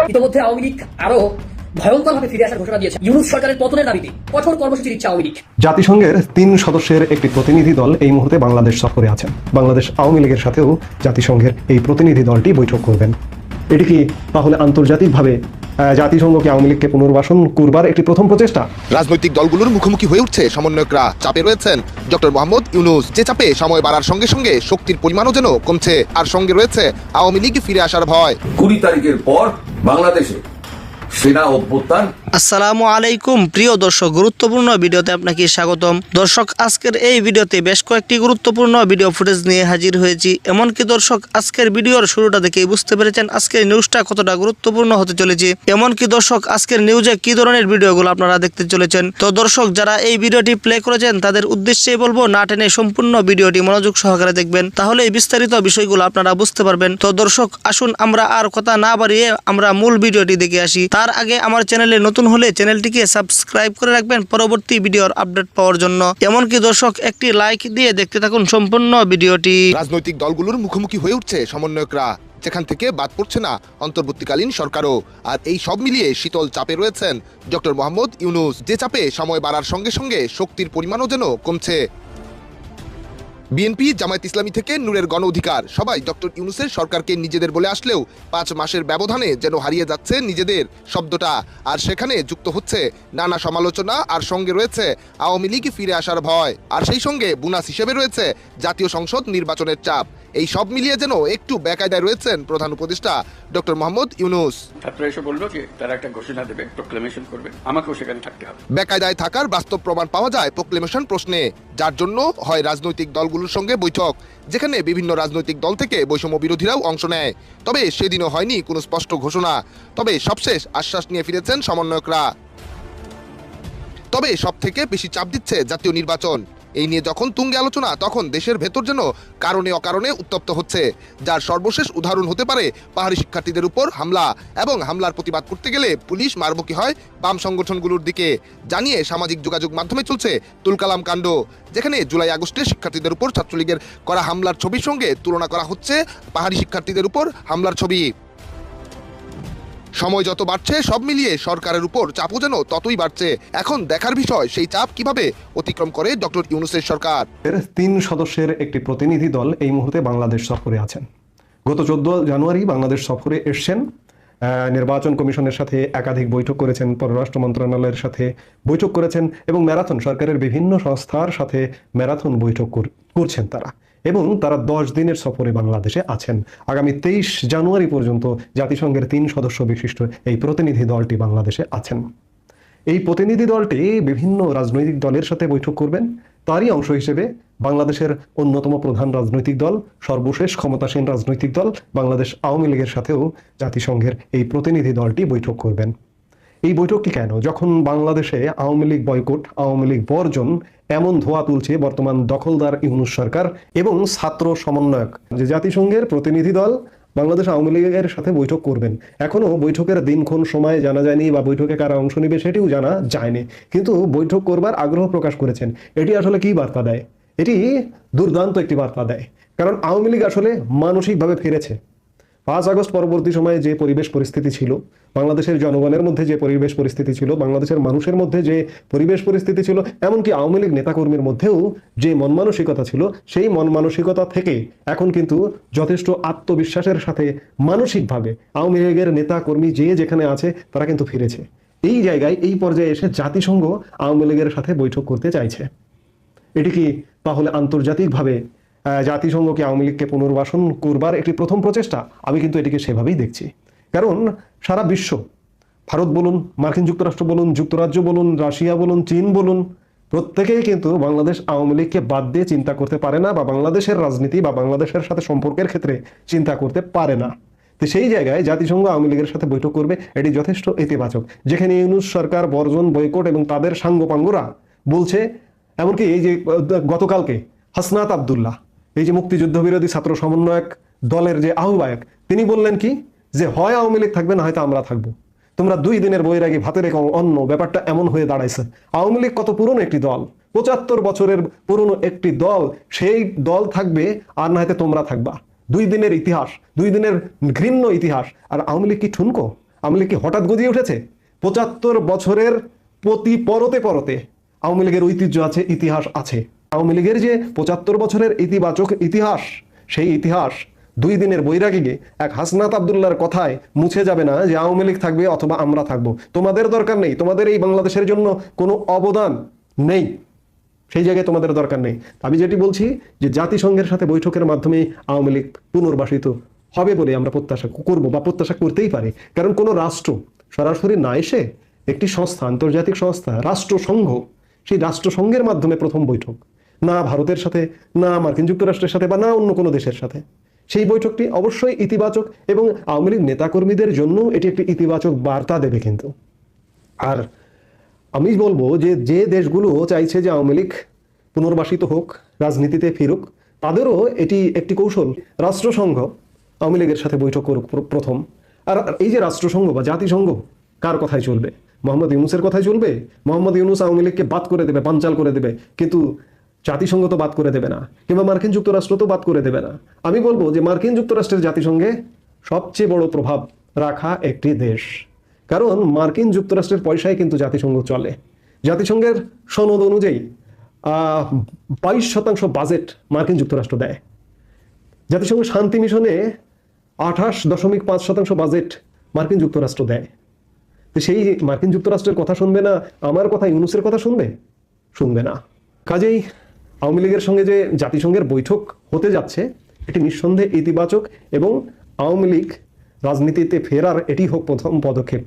ইতিমধ্যে আওয়ামী লীগ আরো ভয়ঙ্করভাবে ফিরে আসার ঘোষণা দিয়েছে। ইউনূস সরকারের পতনের দাবিতে কঠোর কর্মসূচি দিচ্ছে আওয়ামী লীগ। জাতিসংঘের 3 সদস্যের একটি প্রতিনিধি দল এই মুহূর্তে বাংলাদেশ সফরে আছেন। বাংলাদেশ আওয়ামী লীগের সাথেও জাতিসংঘের এই প্রতিনিধি দলটি বৈঠক করবেন। এটি কি তাহলে আন্তর্জাতিকভাবে জাতিসংঘকে আওয়ামী লীগকে পুনর্বাসন করবার একটি প্রথম প্রচেষ্টা? রাজনৈতিক দলগুলোর মুখোমুখি হয়ে উঠছে সমন্বয়করা। চাপে রয়েছেন ডক্টর মোহাম্মদ ইউনূস, যে চাপে সময় বাড়ার সঙ্গে সঙ্গে শক্তির পরিমাণও যেন কমছে। আর সঙ্গে রয়েছে আওয়ামী লীগ ফিরে আসার ভয়। 20 তারিখের পর বাংলাদেশে সেনা অভ্যুত্থান। আসসালামু আলাইকুম প্রিয় দর্শক, গুরুত্বপূর্ণ ভিডিওতে আপনাকে স্বাগতম। দর্শক, আজকের এই ভিডিওতে বেশ কয়েকটি গুরুত্বপূর্ণ ভিডিও ফুটেজ নিয়ে হাজির হয়েছি। এমনকি দর্শক, আজকের ভিডিওর শুরুটা দেখেই বুঝতে পেরেছেন আজকের নিউজটা কতটা গুরুত্বপূর্ণ হতে চলেছে। এমনকি দর্শক, আজকের নিউজে কি ধরনের ভিডিওগুলো আপনারা দেখতে চলেছেন। তো দর্শক, যারা এই ভিডিওটি প্লে করেছেন তাদের উদ্দেশ্যেই বলবো, না টেনে সম্পূর্ণ ভিডিওটি মনোযোগ সহকারে দেখবেন, তাহলে এই বিস্তারিত বিষয়গুলো আপনারা বুঝতে পারবেন। তো দর্শক, আসুন আমরা আর কথা না বাড়িয়ে আমরা মূল ভিডিওটি দেখে আসি। তার আগে আমার চ্যানেলে নতুন হলে চ্যানেলটিকে সাবস্ক্রাইব করে রাখবেন পরবর্তী ভিডিওর আপডেট পাওয়ার জন্য। এমনকি দর্শক, একটি লাইক দিয়ে দেখতে থাকুন সম্পূর্ণ ভিডিওটি। রাজনৈতিক দলগুলোর মুখোমুখি হয়ে উঠছে সমন্বয়করা, যেখান থেকে বাদ পড়ছে না অন্তর্বর্তীকালীন সরকারও। আর এই সব মিলিয়ে শীতল চাপে রয়েছেন ডক্টর মোহাম্মদ ইউনূস, যে চাপে সময় বাড়ার সঙ্গে সঙ্গে শক্তির পরিমাণও যেন কমছে। বিএনপি, জামায়াত ইসলামী থেকে নূরের গণ অধিকার সবাই ডক্টর ইউনূসের সরকারকে নিজেদের বলে আসলেও 5 মাসের ব্যবধানে যেন হারিয়ে যাচ্ছে নিজেদের শব্দটা। আর সেখানে যুক্ত হচ্ছে নানা সমালোচনা, আর সঙ্গে রয়েছে আওয়ামী লীগ ফিরে আসার ভয়, আর সেই সঙ্গে বোনাস হিসেবে রয়েছে জাতীয় সংসদ নির্বাচনের চাপ। এই সব মিলিয়ে যেন একটু বেকায়দায় রয়েছেন প্রধান উপদেষ্টা ডক্টর মোহাম্মদ ইউনূস। ছাত্ররা এসে বললো যে তারা একটা ঘোষণা দেবে, প্রোক্লেমেশন করবে, আমাকেও সেখানে থাকতে হবে। বেকায়দায় থাকার বাস্তব প্রমাণ পাওয়া যায় প্রোক্লেমেশন প্রশ্নে, যার জন্য হয় রাজনৈতিক দলগুলোর সঙ্গে বৈঠক, যেখানে বিভিন্ন রাজনৈতিক দল থেকে বৈষম্য বিরোধীরাও অংশ নেয়। তবে সেদিনও হয়নি কোনো স্পষ্ট ঘোষণা। তবে সবশেষ আশ্বাস নিয়ে ফিরেছেন সমন্বয়করা। তবে সব থেকে বেশি চাপ দিচ্ছে জাতীয় নির্বাচন। এই নিয়ে যখন তুঙ্গে আলোচনা, তখন দেশের ভেতর যেন কারণে অকারণে উত্তপ্ত হচ্ছে, যার সর্বশেষ উদাহরণ হতে পারে পাহাড়ি শিক্ষার্থীদের উপর হামলা, এবং হামলার প্রতিবাদ করতে গেলে পুলিশ মারমুখী হয় বাম সংগঠনগুলোর দিকে, জানিয়ে সামাজিক যোগাযোগ মাধ্যমে চলছে তুলকালাম কাণ্ড, যেখানে জুলাই আগস্টে শিক্ষার্থীদের উপর ছাত্রলীগের করা হামলার ছবির সঙ্গে তুলনা করা হচ্ছে পাহাড়ি শিক্ষার্থীদের উপর হামলার ছবি। সময় যত বাড়ছে, সব মিলিয়ে সরকারের উপর চাপও যেন ততই বাড়ছে। এখন দেখার বিষয় সেই চাপ কিভাবে অতিক্রম করে ডক্টর ইউনূসের সরকার। 3 সদস্যের একটি প্রতিনিধি দল এই মুহূর্তে বাংলাদেশ সফরে আছেন। গত 14 জানুয়ারি বাংলাদেশ সফরে এসছেন। নির্বাচন কমিশনের সাথে একাধিক বৈঠক করেছেন, পররাষ্ট্র মন্ত্রণালয়ের সাথে বৈঠক করেছেন, এবং ম্যারাথন সরকারের বিভিন্ন সংস্থার সাথে ম্যারাথন বৈঠক করছেন তারা, এবং তারা 10 দিনের সফরে বাংলাদেশে আছেন। আগামী 23 জানুয়ারি পর্যন্ত জাতিসংঘের 3 সদস্য বিশিষ্ট এই প্রতিনিধি দলটি বাংলাদেশে আছেন। এই প্রতিনিধি দলটি বিভিন্ন রাজনৈতিক দলের সাথে বৈঠক করবেন। তারই অংশ হিসেবে বাংলাদেশের অন্যতম প্রধান রাজনৈতিক দল, সর্বশেষ ক্ষমতাসীন রাজনৈতিক দল বাংলাদেশ আওয়ামী লীগের সাথেও জাতিসংঘের এই প্রতিনিধি দলটি বৈঠক করবেন। এই বৈঠকটি কেন? যখন বাংলাদেশে আওয়ামী লীগ বয়কট, আওয়ামী লীগ বর্জন এমন ধোঁয়া তুলছে বর্তমান দখলদার ইউনূস সরকার এবং ছাত্র সমন্বয়ক, যে জাতিসংঘের প্রতিনিধি দল বাংলাদেশ আওয়ামী লীগের সাথে বৈঠক করবেন। এখনো বৈঠকের দিনক্ষণ সময় জানা যায়নি, বা বৈঠকে কারা অংশ নেবে সেটিও জানা যায়নি, কিন্তু বৈঠক করবার আগ্রহ প্রকাশ করেছেন। এটি আসলে কি বার্তা দেয়? এটি দুর্দান্ত একটি বার্তা দেয়, কারণ আওয়ামী লীগ আসলে মানসিকভাবে ফিরেছে। 5 আগস্ট পরবর্তী সময়ে যে পরিবেশ পরিস্থিতি ছিল, বাংলাদেশের জনগণের মধ্যে যে পরিবেশ পরিস্থিতি ছিল, বাংলাদেশের মানুষের মধ্যে যে পরিবেশ পরিস্থিতি ছিল, এমনকি আওয়ামী লীগ নেতাকর্মীর মধ্যেও যে মন মানসিকতা ছিল, সেই মন মানসিকতা থেকে এখন কিন্তু যথেষ্ট আত্মবিশ্বাসের সাথে মানসিকভাবে আওয়ামী লীগের নেতাকর্মী যে যেখানে আছে তারা কিন্তু ফিরেছে। এই জায়গায়, এই পর্যায়ে এসে জাতিসংঘ আওয়ামী লীগের সাথে বৈঠক করতে চাইছে। এটি কি তাহলে আন্তর্জাতিকভাবে জাতিসংঘকে আওয়ামী লীগকে পুনর্বাসন করবার একটি প্রথম প্রচেষ্টা? আমি কিন্তু এটিকে সেভাবেই দেখছি। কারণ সারা বিশ্ব, ভারত বলুন, মার্কিন যুক্তরাষ্ট্র বলুন, যুক্তরাজ্য বলুন, রাশিয়া বলুন, চীন বলুন, প্রত্যেকেই কিন্তু বাংলাদেশ আওয়ামী লীগকে বাদ দিয়ে চিন্তা করতে পারে না, বা বাংলাদেশের রাজনীতি বা বাংলাদেশের সাথে সম্পর্কের ক্ষেত্রে চিন্তা করতে পারে না। তো সেই জায়গায় জাতিসংঘ আওয়ামী লীগের সাথে বৈঠক করবে, এটি যথেষ্ট ইতিবাচক। যেখানে ইউনূস সরকার বর্জন, বয়কট এবং তাদের সাঙ্গপাঙ্গরা বলছে, এমনকি এই যে গতকালকে হাসনাত আবদুল্লাহ, এই যে মুক্তিযুদ্ধ বিরোধী ছাত্র সমন্বয়ক দলের যে আহ্বায়ক, তিনি বললেন কি, যে হয় আওয়ামী লীগ থাকবে, না হয়তো আমরা থাকবো। তোমরা 2 দিনের বৈরাগী ভাতের অন্য, ব্যাপারটা এমন হয়ে দাঁড়াইছে। আওয়ামী লীগ কত পুরনো একটি দল, 75 বছরের পুরনো একটি দল, সেই দল থাকবে আর না হয়তো তোমরা থাকবা। 2 দিনের ইতিহাস, 2 দিনের ঘৃণ্য ইতিহাস। আর আওয়ামী লীগ কি ঠুনকো? আওয়ামী লীগ কি হঠাৎ গজিয়ে উঠেছে? 75 বছরের প্রতি পরতে পরতে আওয়ামী লীগের ঐতিহ্য আছে, ইতিহাস আছে। আওয়ামী লীগের যে 75 বছরের ইতিবাচক ইতিহাস, সেই ইতিহাস 2 দিনের বৈরাগীকে এক হাসনাত আব্দুল্লাহর কথায় মুছে যাবে না যে আওয়ামী লীগ থাকবে অথবা আমরা থাকবো। তোমাদের দরকার নেই, তোমাদের এই বাংলাদেশের জন্য কোনো অবদান নেই, সেই জায়গায় তোমাদের দরকার নেই। আমি যেটি বলছি যে জাতিসংঘের সাথে বৈঠকের মাধ্যমে আওয়ামী লীগ পুনর্বাসিত হবে বলে আমরা প্রত্যাশা করবো বা প্রত্যাশা করতেই পারি। কারণ কোনো রাষ্ট্র সরাসরি না এসে একটি সংস্থা, আন্তর্জাতিক সংস্থা, রাষ্ট্রসংঘ, সেই রাষ্ট্রসংঘের মাধ্যমে প্রথম বৈঠক, না ভারতের সাথে, না মার্কিন যুক্তরাষ্ট্রের সাথে, বা না অন্য কোনো দেশের সাথে। সেই বৈঠকটি অবশ্যই ইতিবাচক এবং আওয়ামী লীগ নেতাকর্মীদের জন্য এটি একটি ইতিবাচক বার্তা দেবে। কিন্তু আর আমি বলবো যে যে দেশগুলো চাইছে যে আওয়ামী লীগ পুনর্বাসিত হোক, রাজনীতিতে ফিরুক, তাদেরও এটি একটি কৌশল। রাষ্ট্রসংঘ আওয়ামী লীগের সাথে বৈঠক করুক প্রথম। আর এই যে রাষ্ট্রসংঘ বা জাতিসংঘ কার কথায় চলবে? মোহাম্মদ ইউনূসের কথায় চলবে? মোহাম্মদ ইউনূস আওয়ামী লীগকে বাদ করে দেবে, বানচাল করে দেবে, কিন্তু জাতিসংঘ তো বাদ করে দেবে না, কিংবা মার্কিন যুক্তরাষ্ট্র তো বাদ করে দেবে না। আমি বলবো যে মার্কিন যুক্তরাষ্ট্রের জাতিসংঘে সবচেয়ে বড় প্রভাব রাখা একটি দেশ, কারণ মার্কিন যুক্তরাষ্ট্রের পয়সায় কিন্তু জাতিসংঘ চলে। জাতিসংঘের সনদ অনুযায়ী 22% বাজেট মার্কিন যুক্তরাষ্ট্র দেয়। জাতিসংঘ শান্তি মিশনে 28.5% বাজেট মার্কিন যুক্তরাষ্ট্র দেয়। তো সেই মার্কিন যুক্তরাষ্ট্রের কথা শুনবে না, আমার কথা ইউনূসের কথা শুনবে? শুনবে না। কাজেই আওয়ামী লীগের সঙ্গে যে জাতিসংঘের বৈঠক হতে যাচ্ছে, এটি নিঃসন্দেহে ইতিবাচক এবং আওয়ামী লীগ রাজনীতিতে ফেরার এটি হোক প্রথম পদক্ষেপ।